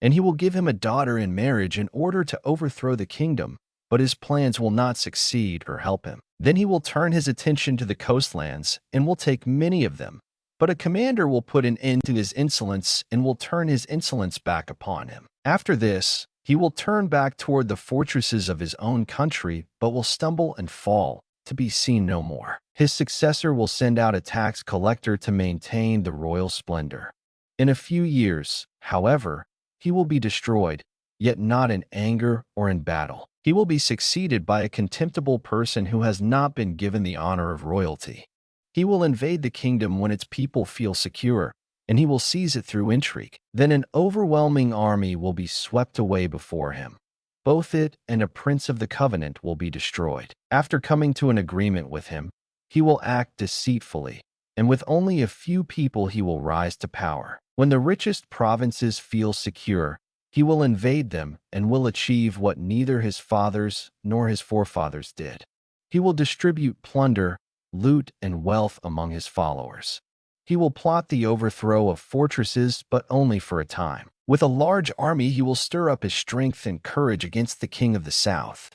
And he will give him a daughter in marriage in order to overthrow the kingdom, but his plans will not succeed or help him. Then he will turn his attention to the coastlands and will take many of them. But a commander will put an end to his insolence and will turn his insolence back upon him. After this, he will turn back toward the fortresses of his own country, but will stumble and fall, to be seen no more. His successor will send out a tax collector to maintain the royal splendor. In a few years, however, he will be destroyed, yet not in anger or in battle. He will be succeeded by a contemptible person who has not been given the honor of royalty. He will invade the kingdom when its people feel secure, and he will seize it through intrigue. Then an overwhelming army will be swept away before him. Both it and a prince of the covenant will be destroyed. After coming to an agreement with him, he will act deceitfully, and with only a few people he will rise to power. When the richest provinces feel secure, he will invade them and will achieve what neither his fathers nor his forefathers did. He will distribute plunder, loot, and wealth among his followers. He will plot the overthrow of fortresses, but only for a time. With a large army, he will stir up his strength and courage against the king of the south.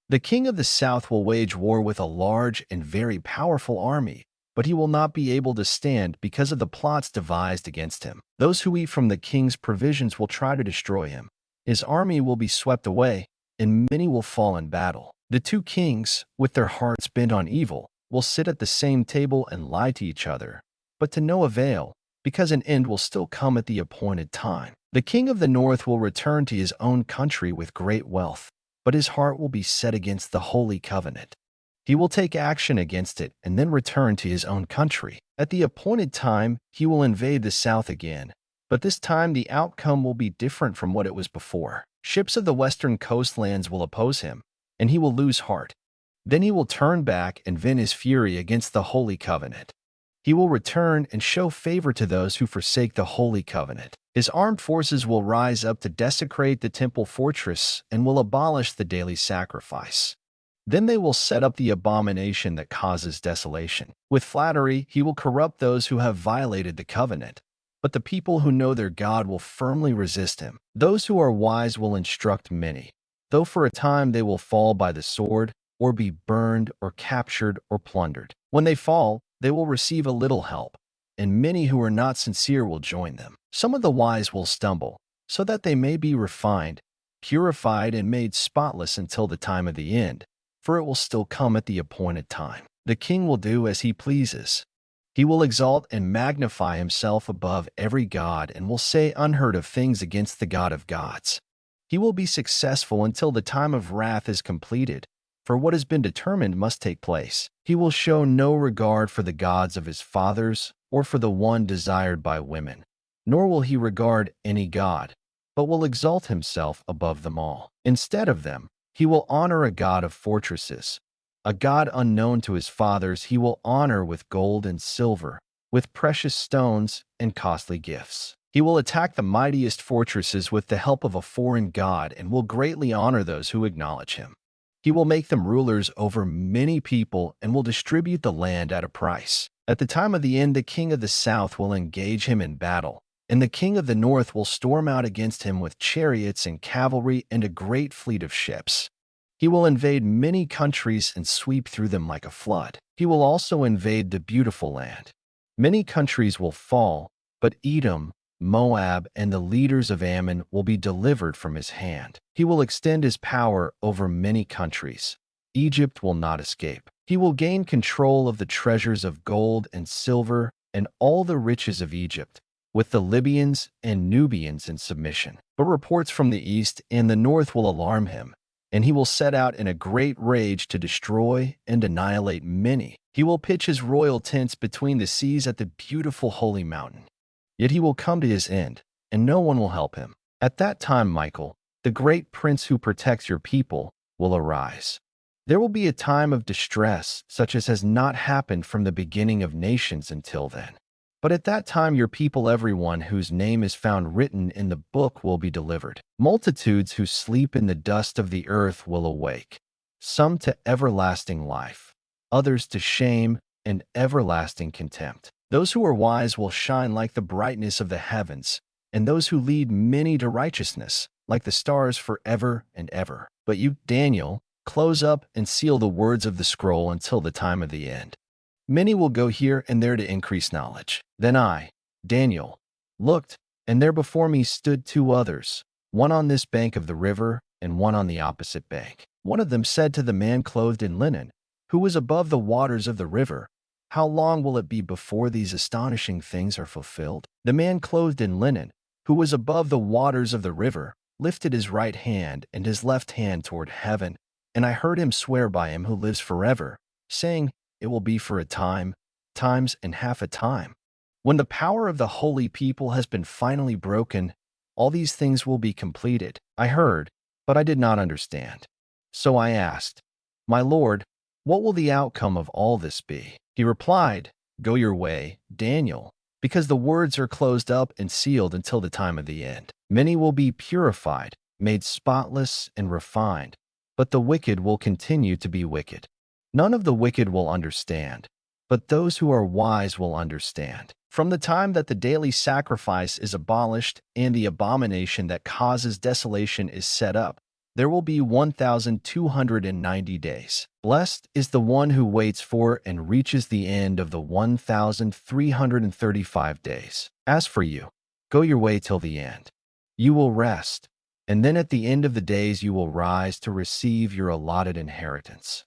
The king of the south will wage war with a large and very powerful army, but he will not be able to stand because of the plots devised against him. Those who eat from the king's provisions will try to destroy him. His army will be swept away, and many will fall in battle. The two kings, with their hearts bent on evil, will sit at the same table and lie to each other, but to no avail, because an end will still come at the appointed time. The king of the north will return to his own country with great wealth, but his heart will be set against the holy covenant. He will take action against it and then return to his own country. At the appointed time, he will invade the south again, but this time the outcome will be different from what it was before. Ships of the western coastlands will oppose him, and he will lose heart. Then he will turn back and vent his fury against the holy covenant. He will return and show favor to those who forsake the holy covenant. His armed forces will rise up to desecrate the temple fortress and will abolish the daily sacrifice. Then they will set up the abomination that causes desolation. With flattery, he will corrupt those who have violated the covenant, but the people who know their God will firmly resist him. Those who are wise will instruct many, though for a time they will fall by the sword, or be burned, or captured, or plundered. When they fall, they will receive a little help, and many who are not sincere will join them. Some of the wise will stumble, so that they may be refined, purified, and made spotless until the time of the end, for it will still come at the appointed time. The king will do as he pleases. He will exalt and magnify himself above every god and will say unheard of things against the God of gods. He will be successful until the time of wrath is completed, for what has been determined must take place. He will show no regard for the gods of his fathers or for the one desired by women, nor will he regard any god, but will exalt himself above them all. Instead of them, he will honor a god of fortresses. A god unknown to his fathers he will honor with gold and silver, with precious stones and costly gifts. He will attack the mightiest fortresses with the help of a foreign god and will greatly honor those who acknowledge him. He will make them rulers over many people and will distribute the land at a price. At the time of the end, the king of the south will engage him in battle, And the king of the north will storm out against him with chariots and cavalry and a great fleet of ships. He will invade many countries and sweep through them like a flood. He will also invade the beautiful land. Many countries will fall, but Edom, Moab, and the leaders of Ammon will be delivered from his hand. He will extend his power over many countries. Egypt will not escape. He will gain control of the treasures of gold and silver and all the riches of Egypt, with the Libyans and Nubians in submission. But reports from the east and the north will alarm him, and he will set out in a great rage to destroy and annihilate many. He will pitch his royal tents between the seas at the beautiful holy mountain. Yet he will come to his end, and no one will help him. At that time, Michael, the great prince who protects your people, will arise. There will be a time of distress such as has not happened from the beginning of nations until then. But at that time your people, everyone whose name is found written in the book, will be delivered. Multitudes who sleep in the dust of the earth will awake, some to everlasting life, others to shame and everlasting contempt. Those who are wise will shine like the brightness of the heavens, and those who lead many to righteousness, like the stars forever and ever. But you, Daniel, close up and seal the words of the scroll until the time of the end. Many will go here and there to increase knowledge. Then I, Daniel, looked, and there before me stood two others, one on this bank of the river and one on the opposite bank. One of them said to the man clothed in linen, who was above the waters of the river, "How long will it be before these astonishing things are fulfilled?" The man clothed in linen, who was above the waters of the river, lifted his right hand and his left hand toward heaven, and I heard him swear by him who lives forever, saying, "It will be for a time, times and half a time. When the power of the holy people has been finally broken, all these things will be completed." I heard, but I did not understand. So I asked, "My Lord, what will the outcome of all this be?" He replied, "Go your way, Daniel, because the words are closed up and sealed until the time of the end. Many will be purified, made spotless and refined, but the wicked will continue to be wicked. None of the wicked will understand, but those who are wise will understand. From the time that the daily sacrifice is abolished and the abomination that causes desolation is set up, there will be 1,290 days. Blessed is the one who waits for and reaches the end of the 1,335 days. As for you, go your way till the end. You will rest, and then at the end of the days you will rise to receive your allotted inheritance.